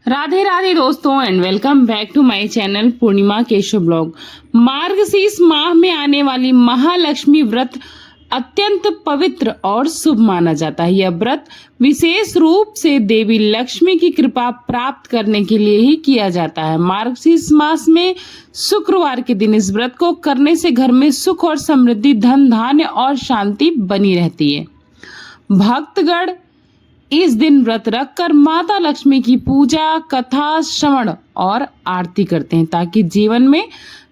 राधे राधे दोस्तों and welcome back to my channel Purnima Keshav blog. Margashirsha माह में आने वाली महालक्ष्मी व्रत अत्यंत पवित्र और शुभ माना जाता है। यह व्रत विशेष रूप से देवी लक्ष्मी की कृपा प्राप्त करने के लिए ही किया जाता है। मार्गशीर्ष मास में शुक्रवार के दिन इस व्रत को करने से घर में सुख और समृद्धि, धन धान्य और शांति बनी रहती है। भक्तगण इस दिन व्रत रखकर माता लक्ष्मी की पूजा, कथा श्रवण और आरती करते हैं ताकि जीवन में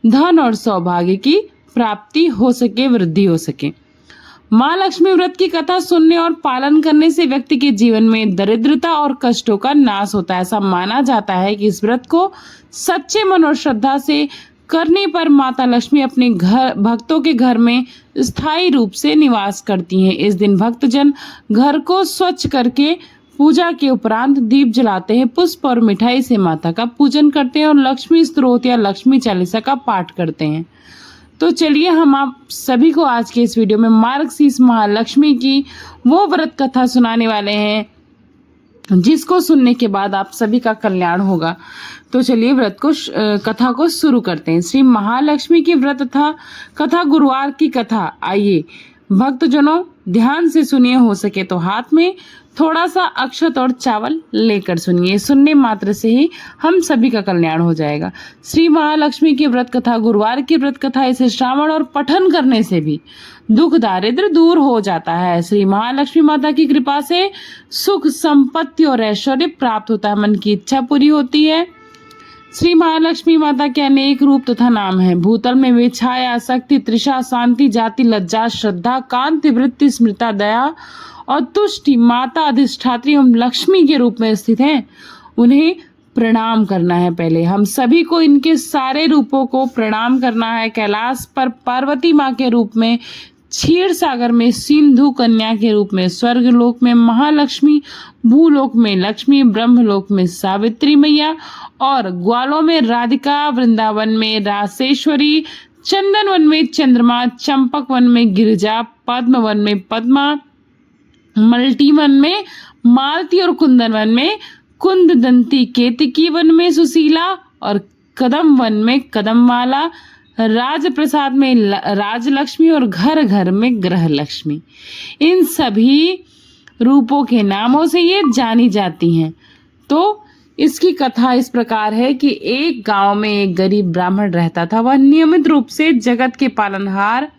धन और सौभाग्य की प्राप्ति हो सके, वृद्धि हो सके। माँ लक्ष्मी व्रत की कथा सुनने और पालन करने से व्यक्ति के जीवन में दरिद्रता और कष्टों का नाश होता है। ऐसा माना जाता है कि इस व्रत को सच्चे मन और श्रद्धा से करने पर माता लक्ष्मी अपने घर भक्तों के घर में स्थायी रूप से निवास करती हैं। इस दिन भक्तजन घर को स्वच्छ करके पूजा के उपरांत दीप जलाते हैं, पुष्प और मिठाई से माता का पूजन करते हैं और लक्ष्मी स्तोत्र या लक्ष्मी चालीसा का पाठ करते हैं। तो चलिए हम आप सभी को आज के इस वीडियो में मार्गशीर्ष महालक्ष्मी की वो व्रत कथा सुनाने वाले हैं जिसको सुनने के बाद आप सभी का कल्याण होगा। तो चलिए व्रत को कथा को शुरू करते हैं। श्री महालक्ष्मी की व्रत कथा गुरुवार की कथा। आइए भक्तजनों ध्यान से सुनिए, हो सके तो हाथ में थोड़ा सा अक्षत और चावल लेकर सुनिए। सुनने मात्र से ही हम सभी का कल्याण हो जाएगा। श्री महालक्ष्मी की व्रत कथा गुरुवार की व्रत कथा। इसे श्रावण और पठन करने से भी दुख दारिद्र दूर हो जाता है। श्री महालक्ष्मी माता की कृपा से सुख, संपत्ति और ऐश्वर्य प्राप्त होता है। मन की इच्छा पूरी होती है। श्री महालक्ष्मी माता के अनेक रूप तथा नाम हैं। भूतल में वे छाया, शक्ति, त्रिषा, शांति, जाति, लज्जा, श्रद्धा, कांति, वृत्ति, स्मृता, दया और तुष्टि, माता अधिष्ठात्री एवं लक्ष्मी के रूप में स्थित हैं। उन्हें प्रणाम करना है। पहले हम सभी को इनके सारे रूपों को प्रणाम करना है। कैलाश पर पार्वती माँ के रूप में, क्षीर सागर में सिंधु कन्या के रूप में, स्वर्ग लोक में महालक्ष्मी, भूलोक में लक्ष्मी, ब्रह्मलोक में सावित्री मैया और ग्वालों में राधिका, वृंदावन में रासेश्वरी, चंदन वन में चंद्रमा, चंपक वन में गिरिजा, पद्म वन में पद्मा, मल्टी वन में मालती और कुंदन वन में कुंददंती, केतकी वन में सुशीला और कदम वन में कदमवाला, राजप्रसाद में राजलक्ष्मी और घर घर में ग्रह लक्ष्मी। इन सभी रूपों के नामों से ये जानी जाती हैं। तो इसकी कथा इस प्रकार है कि एक गांव में एक गरीब ब्राह्मण रहता था। वह नियमित रूप से जगत के पालनहार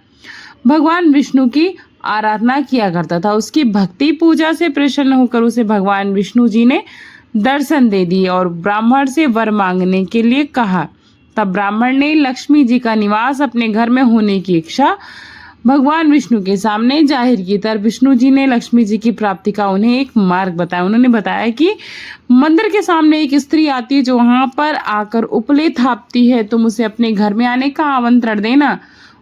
भगवान विष्णु की आराधना किया करता था। उसकी भक्ति पूजा से प्रसन्न होकर उसे भगवान विष्णु जी ने दर्शन दे दिए और ब्राह्मण से वर मांगने के लिए कहा। तब ब्राह्मण ने लक्ष्मी जी का निवास अपने घर में होने की इच्छा भगवान विष्णु के सामने जाहिर की। तब विष्णु जी ने लक्ष्मी जी की प्राप्ति का उन्हें एक मार्ग बताया। उन्होंने बताया कि मंदिर के सामने एक स्त्री आती है जो वहां पर आकर उपले थापती है। तुम उसे अपने घर में आने का आमंत्रण देना,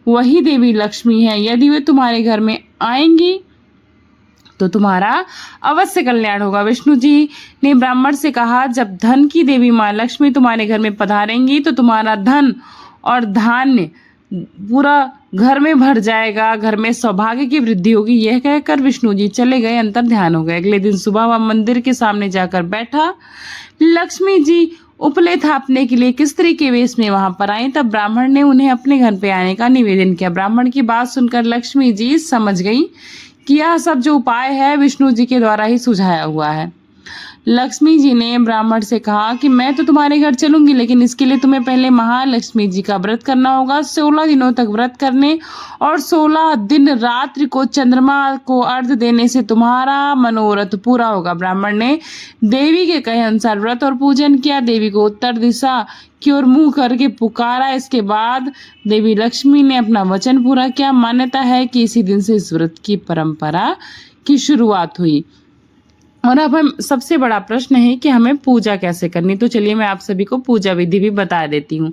वही देवी लक्ष्मी है। यदि वे तुम्हारे घर में आएंगी तो तुम्हारा अवश्य कल्याण होगा। विष्णु जी ने ब्राह्मण से कहा, जब धन की देवी माँ लक्ष्मी तुम्हारे घर में पधारेंगी तो तुम्हारा धन और धान्य पूरा घर में भर जाएगा, घर में सौभाग्य की वृद्धि होगी। यह कहकर विष्णु जी चले गए, अंतर ध्यान हो गए। अगले दिन सुबह वह मंदिर के सामने जाकर बैठा। लक्ष्मी जी उपले थापने के लिए एक स्त्री के वेश में वहां पर आई। तब ब्राह्मण ने उन्हें अपने घर पे आने का निवेदन किया। ब्राह्मण की बात सुनकर लक्ष्मी जी समझ गई कि यह सब जो उपाय है विष्णु जी के द्वारा ही सुझाया हुआ है। लक्ष्मी जी ने ब्राह्मण से कहा कि मैं तो तुम्हारे घर चलूंगी, लेकिन इसके लिए तुम्हें पहले महालक्ष्मी जी का व्रत करना होगा। 16 दिनों तक व्रत करने और 16 दिन रात्रि को चंद्रमा को अर्घ देने से तुम्हारा मनोरथ पूरा होगा। ब्राह्मण ने देवी के कहे अनुसार व्रत और पूजन किया। देवी को उत्तर दिशा की ओर मुंह करके पुकारा। इसके बाद देवी लक्ष्मी ने अपना वचन पूरा किया। मान्यता है कि इसी दिन से इस व्रत की परंपरा की शुरुआत हुई। और अब हम सबसे बड़ा प्रश्न है कि हमें पूजा कैसे करनी। तो चलिए मैं आप सभी को पूजा विधि भी बता देती हूँ।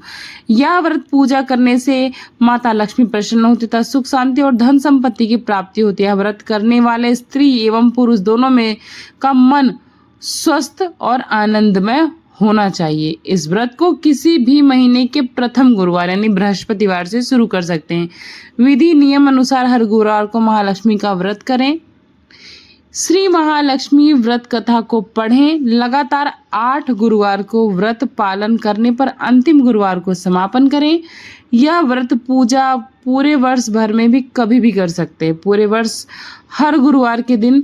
यह व्रत पूजा करने से माता लक्ष्मी प्रसन्न होती तथा सुख, शांति और धन संपत्ति की प्राप्ति होती है। व्रत करने वाले स्त्री एवं पुरुष दोनों में का मन स्वस्थ और आनंदमय होना चाहिए। इस व्रत को किसी भी महीने के प्रथम गुरुवार यानी बृहस्पतिवार से शुरू कर सकते हैं। विधि नियम अनुसार हर गुरुवार को महालक्ष्मी का व्रत करें। श्री महालक्ष्मी व्रत कथा को पढ़ें। लगातार 8 गुरुवार को व्रत पालन करने पर अंतिम गुरुवार को समापन करें। यह व्रत पूजा पूरे वर्ष भर में भी कभी भी कर सकते हैं। पूरे वर्ष हर गुरुवार के दिन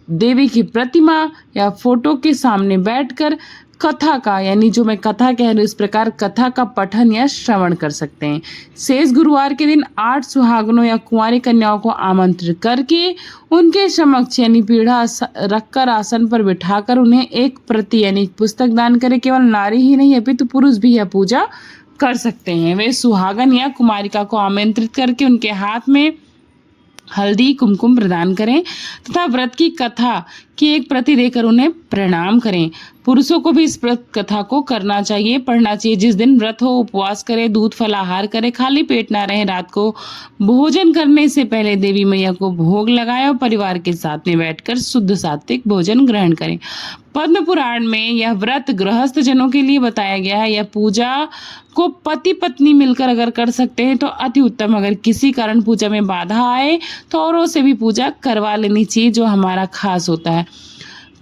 देवी की प्रतिमा या फोटो के सामने बैठकर कथा का, यानी जो मैं कथा कह रही हूँ इस प्रकार कथा का पठन या श्रवण कर सकते हैं। शेष गुरुवार के दिन 8 सुहागनों या कुंवारी कन्याओं को आमंत्रित करके उनके समक्ष यानी पीढ़ा रखकर आसन पर बिठाकर उन्हें एक प्रति यानी एक पुस्तक दान करें। केवल नारी ही नहीं अपितु पुरुष भी यह पूजा कर सकते हैं। वे सुहागन या कुमारिका को आमंत्रित करके उनके हाथ में हल्दी कुमकुम प्रदान करें तथा व्रत की कथा की एक प्रति देकर उन्हें प्रणाम करें। पुरुषों को भी इस व्रत कथा को करना चाहिए, पढ़ना चाहिए। जिस दिन व्रत हो उपवास करें, दूध फलाहार करें, खाली पेट ना रहें। रात को भोजन करने से पहले देवी मैया को भोग लगाएं और परिवार के साथ में बैठकर शुद्ध सात्विक भोजन ग्रहण करें। पद्म पुराण में यह व्रत गृहस्थ जनों के लिए बताया गया है। यह पूजा को पति पत्नी मिलकर अगर कर सकते हैं तो अति उत्तम। अगर किसी कारण पूजा में बाधा आए तो औरों से भी पूजा करवा लेनी चाहिए जो हमारा खास होता है।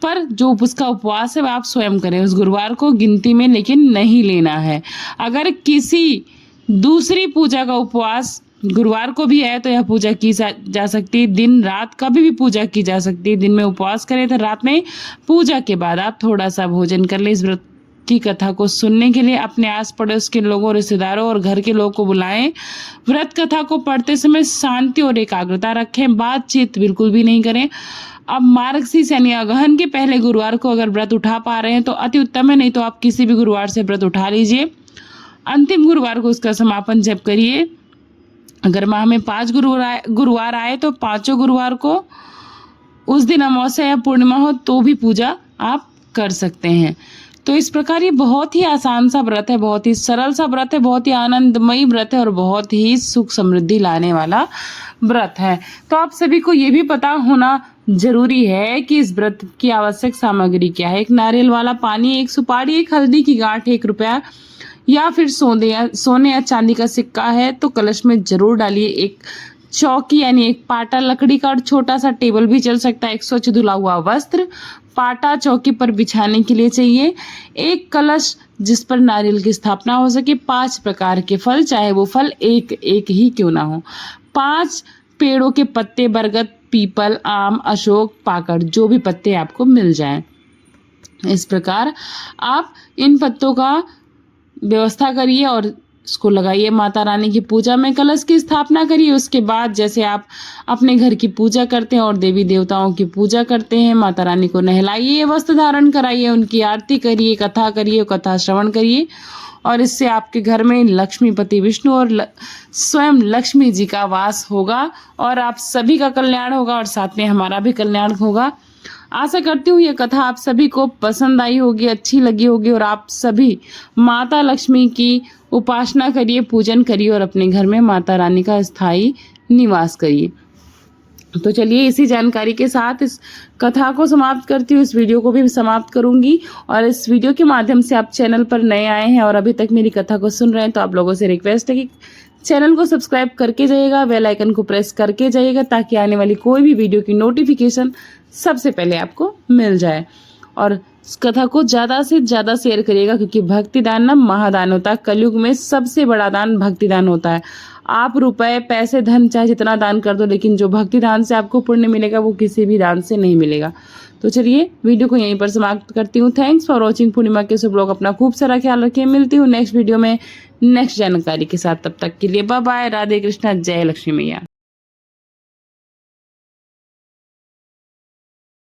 पर जो उसका उपवास है वह आप स्वयं करें। उस गुरुवार को गिनती में लेकिन नहीं लेना है। अगर किसी दूसरी पूजा का उपवास गुरुवार को भी है तो यह पूजा की जा सकती है। दिन रात कभी भी पूजा की जा सकती है। दिन में उपवास करें तो रात में पूजा के बाद आप थोड़ा सा भोजन कर लें। इस व्रत की कथा को सुनने के लिए अपने आस पड़ोस के लोगों, रिश्तेदारों और घर के लोगों को बुलाएं। व्रत कथा को पढ़ते समय शांति और एकाग्रता रखें। बातचीत बिल्कुल भी नहीं करें। अब मार्गशीर्ष यानी अगहन के पहले गुरुवार को अगर व्रत उठा पा रहे हैं तो अति उत्तम है, नहीं तो आप किसी भी गुरुवार से व्रत उठा लीजिए। अंतिम गुरुवार को उसका समापन जब करिए। अगर माह में 5 गुरुवार आए तो 5 गुरुवार को उस दिन अमावस्या या पूर्णिमा हो तो भी पूजा आप कर सकते हैं। तो इस प्रकार ये बहुत ही आसान सा व्रत है, बहुत ही सरल सा व्रत है, बहुत ही आनंदमयी व्रत है और बहुत ही सुख समृद्धि लाने वाला व्रत है। तो आप सभी को ये भी पता होना जरूरी है कि इस व्रत की आवश्यक सामग्री क्या है। एक नारियल वाला पानी, 1 सुपारी, 1 हल्दी की गांठ, 1 रुपया या फिर सोने या चांदी का सिक्का है तो कलश में जरूर डालिए। एक चौकी यानी एक पाटा लकड़ी का और छोटा सा टेबल भी चल सकता है। 1 स्वच्छ धुला हुआ वस्त्र पाटा चौकी पर बिछाने के लिए चाहिए। एक कलश जिस पर नारियल की स्थापना हो सके। 5 प्रकार के फल, चाहे वो फल एक ही क्यों ना हो। 5 पेड़ों के पत्ते, बरगद, पीपल, आम, अशोक, पाकड़, जो भी पत्ते आपको मिल जाएं। इस प्रकार आप इन पत्तों का व्यवस्था करिए और इसको लगाइए माता रानी की पूजा में। कलश की स्थापना करिए। उसके बाद जैसे आप अपने घर की पूजा करते हैं और देवी देवताओं की पूजा करते हैं, माता रानी को नहलाइए, वस्त्र धारण कराइए, उनकी आरती करिए, कथा करिए, कथा श्रवण करिए और इससे आपके घर में लक्ष्मीपति विष्णु और स्वयं लक्ष्मी जी का वास होगा और आप सभी का कल्याण होगा और साथ में हमारा भी कल्याण होगा। आशा करती हूँ ये कथा आप सभी को पसंद आई होगी, अच्छी लगी होगी और आप सभी माता लक्ष्मी की उपासना करिए, पूजन करिए और अपने घर में माता रानी का स्थायी निवास करिए। तो चलिए इसी जानकारी के साथ इस कथा को समाप्त करती हूँ। इस वीडियो को भी समाप्त करूंगी और इस वीडियो के माध्यम से आप चैनल पर नए आए हैं और अभी तक मेरी कथा को सुन रहे हैं तो आप लोगों से रिक्वेस्ट है कि चैनल को सब्सक्राइब करके जाइएगा, बेल आइकन को प्रेस करके जाइएगा ताकि आने वाली कोई भी वीडियो की नोटिफिकेशन सबसे पहले आपको मिल जाए। और इस कथा को ज़्यादा से ज़्यादा शेयर करिएगा क्योंकि भक्ति दान ना महादान होता है। कलयुग में सबसे बड़ा दान भक्ति दान होता है। आप रुपए, पैसे, धन चाहे जितना दान कर दो, लेकिन जो भक्ति दान से आपको पुण्य मिलेगा वो किसी भी दान से नहीं मिलेगा। तो चलिए वीडियो को यहीं पर समाप्त करती हूँ। थैंक्स फॉर वॉचिंग पूर्णिमा के सब लोग अपना खूब सारा ख्याल रखिए। मिलती हूँ नेक्स्ट वीडियो में नेक्स्ट जानकारी के साथ। तब तक के लिए बाय बाय। राधे कृष्णा, जय लक्ष्मी मैया।